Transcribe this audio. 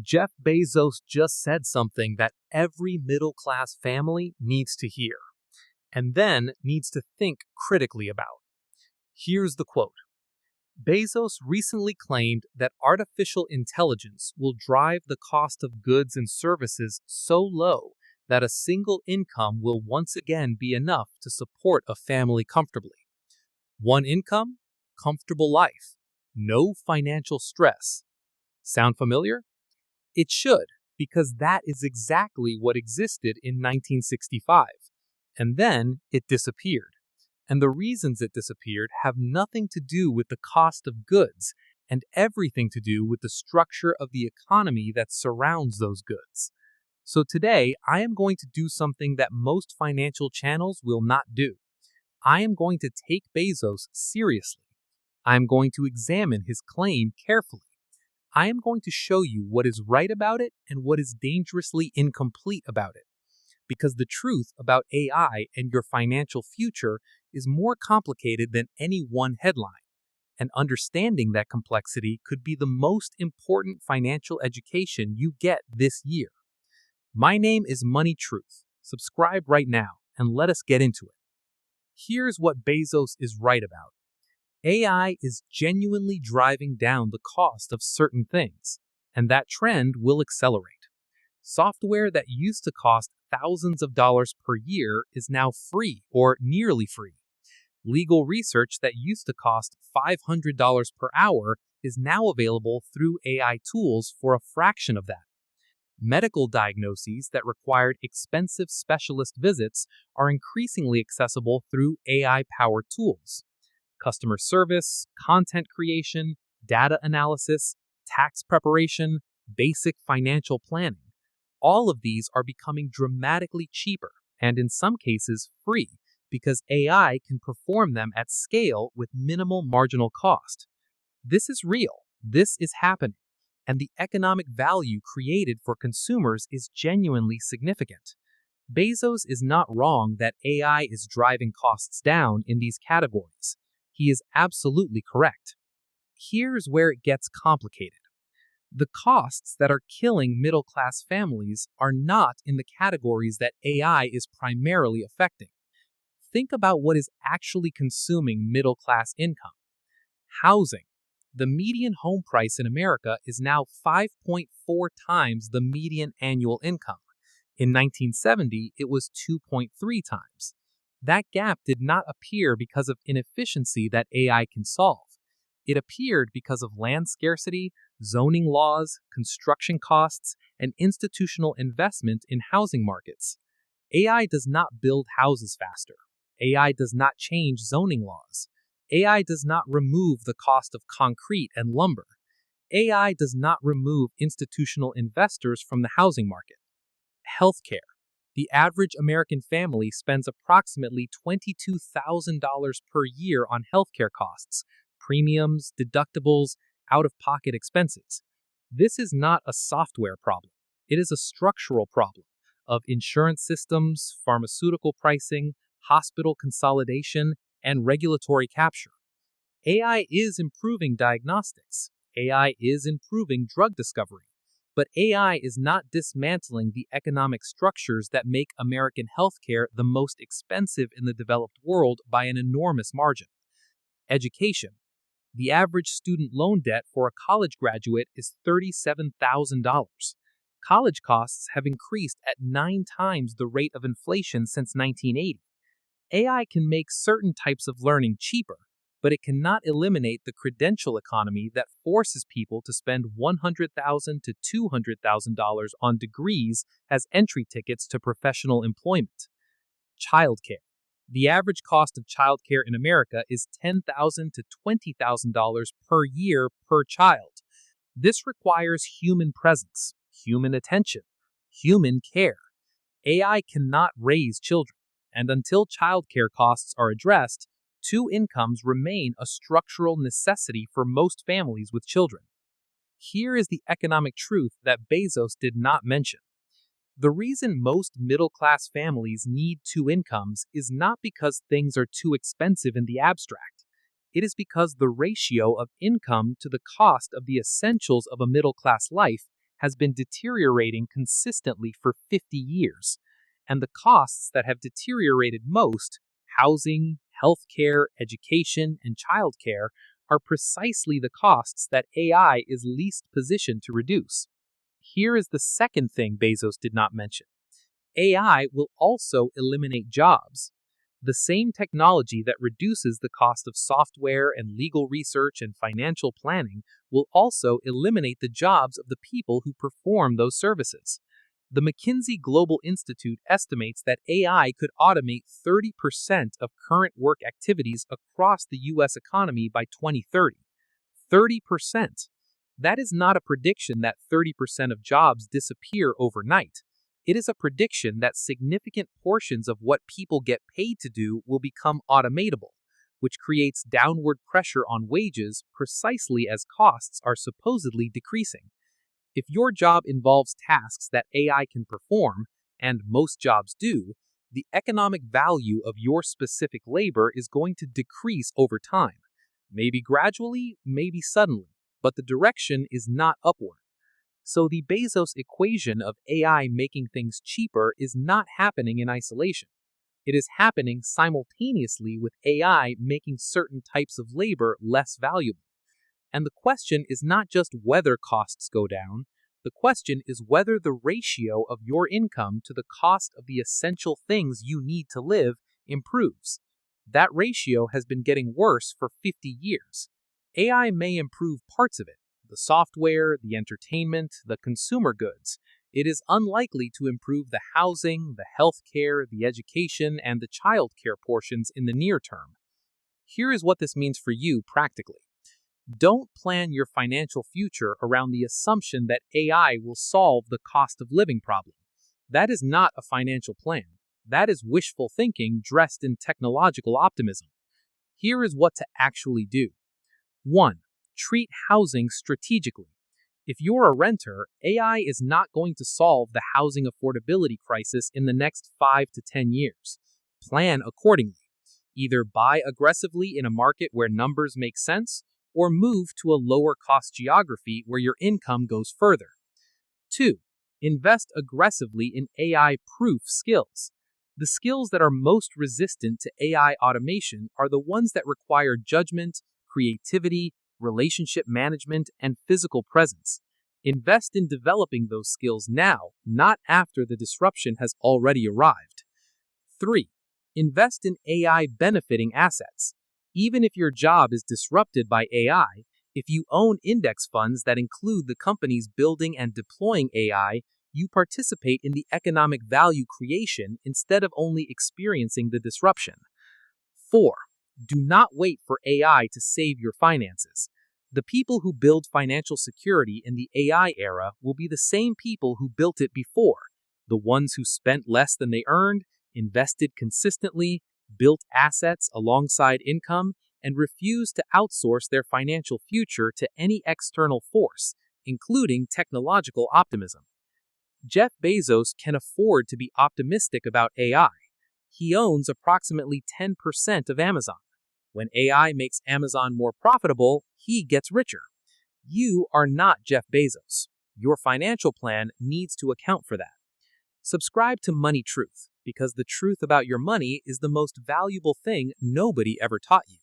Jeff Bezos just said something that every middle-class family needs to hear, and then needs to think critically about. Here's the quote. Bezos recently claimed that artificial intelligence will drive the cost of goods and services so low that a single income will once again be enough to support a family comfortably. One income, comfortable life, no financial stress. Sound familiar? It should, because that is exactly what existed in 1965. And then it disappeared. And the reasons it disappeared have nothing to do with the cost of goods and everything to do with the structure of the economy that surrounds those goods. So today, I am going to do something that most financial channels will not do. I am going to take Bezos seriously. I am going to examine his claim carefully. I am going to show you what is right about it and what is dangerously incomplete about it. Because the truth about AI and your financial future is more complicated than any one headline. And understanding that complexity could be the most important financial education you get this year. My name is Money Truth. Subscribe right now and let us get into it. Here's what Bezos is right about. AI is genuinely driving down the cost of certain things, and that trend will accelerate. Software that used to cost thousands of dollars per year is now free or nearly free. Legal research that used to cost $500 per hour is now available through AI tools for a fraction of that. Medical diagnoses that required expensive specialist visits are increasingly accessible through AI-powered tools. Customer service, content creation, data analysis, tax preparation, basic financial planning. All of these are becoming dramatically cheaper and in some cases free because AI can perform them at scale with minimal marginal cost. This is real. This is happening. And the economic value created for consumers is genuinely significant. Bezos is not wrong that AI is driving costs down in these categories. He is absolutely correct. Here's where it gets complicated. The costs that are killing middle-class families are not in the categories that AI is primarily affecting. Think about what is actually consuming middle-class income. Housing. The median home price in America is now 5.4 times the median annual income. In 1970, it was 2.3 times. That gap did not appear because of inefficiency that AI can solve. It appeared because of land scarcity, zoning laws, construction costs, and institutional investment in housing markets. AI does not build houses faster. AI does not change zoning laws. AI does not remove the cost of concrete and lumber. AI does not remove institutional investors from the housing market. Healthcare. The average American family spends approximately $22,000 per year on healthcare costs, premiums, deductibles, out-of-pocket expenses. This is not a software problem. It is a structural problem of insurance systems, pharmaceutical pricing, hospital consolidation, and regulatory capture. AI is improving diagnostics. AI is improving drug discovery. But AI is not dismantling the economic structures that make American healthcare the most expensive in the developed world by an enormous margin. Education. The average student loan debt for a college graduate is $37,000. College costs have increased at 9 times the rate of inflation since 1980. AI can make certain types of learning cheaper, but it cannot eliminate the credential economy that forces people to spend $100,000 to $200,000 on degrees as entry tickets to professional employment. Childcare. The average cost of childcare in America is $10,000 to $20,000 per year per child. This requires human presence, human attention, human care. AI cannot raise children, and until childcare costs are addressed, 2 incomes remain a structural necessity for most families with children. Here is the economic truth that Bezos did not mention. The reason most middle-class families need 2 incomes is not because things are too expensive in the abstract. It is because the ratio of income to the cost of the essentials of a middle-class life has been deteriorating consistently for 50 years, and the costs that have deteriorated most, housing, healthcare, education, and childcare, are precisely the costs that AI is least positioned to reduce. Here is the second thing Bezos did not mention. AI will also eliminate jobs. The same technology that reduces the cost of software and legal research and financial planning will also eliminate the jobs of the people who perform those services. The McKinsey Global Institute estimates that AI could automate 30% of current work activities across the U.S. economy by 2030. 30%. That is not a prediction that 30% of jobs disappear overnight. It is a prediction that significant portions of what people get paid to do will become automatable, which creates downward pressure on wages precisely as costs are supposedly decreasing. If your job involves tasks that AI can perform, and most jobs do, the economic value of your specific labor is going to decrease over time. Maybe gradually, maybe suddenly, but the direction is not upward. So the Bezos equation of AI making things cheaper is not happening in isolation. It is happening simultaneously with AI making certain types of labor less valuable. And the question is not just whether costs go down, the question is whether the ratio of your income to the cost of the essential things you need to live improves. That ratio has been getting worse for 50 years. AI may improve parts of it, the software, the entertainment, the consumer goods. It is unlikely to improve the housing, the healthcare, the education, and the childcare portions in the near term. Here is what this means for you practically. Don't plan your financial future around the assumption that AI will solve the cost of living problem. That is not a financial plan. That is wishful thinking dressed in technological optimism. Here is what to actually do. 1. Treat housing strategically. If you're a renter, AI is not going to solve the housing affordability crisis in the next 5 to 10 years. Plan accordingly. Either buy aggressively in a market where numbers make sense, or move to a lower-cost geography where your income goes further. 2. Invest aggressively in AI-proof skills. The skills that are most resistant to AI automation are the ones that require judgment, creativity, relationship management, and physical presence. Invest in developing those skills now, not after the disruption has already arrived. 3. Invest in AI-benefiting assets. Even if your job is disrupted by AI, if you own index funds that include the companies building and deploying AI, you participate in the economic value creation instead of only experiencing the disruption. 4. Do not wait for AI to save your finances. The people who build financial security in the AI era will be the same people who built it before, the ones who spent less than they earned, invested consistently, built assets alongside income, and refused to outsource their financial future to any external force, including technological optimism. Jeff Bezos can afford to be optimistic about AI. He owns approximately 10% of Amazon. When AI makes Amazon more profitable, he gets richer. You are not Jeff Bezos. Your financial plan needs to account for that. Subscribe to Money Truth, because the truth about your money is the most valuable thing nobody ever taught you.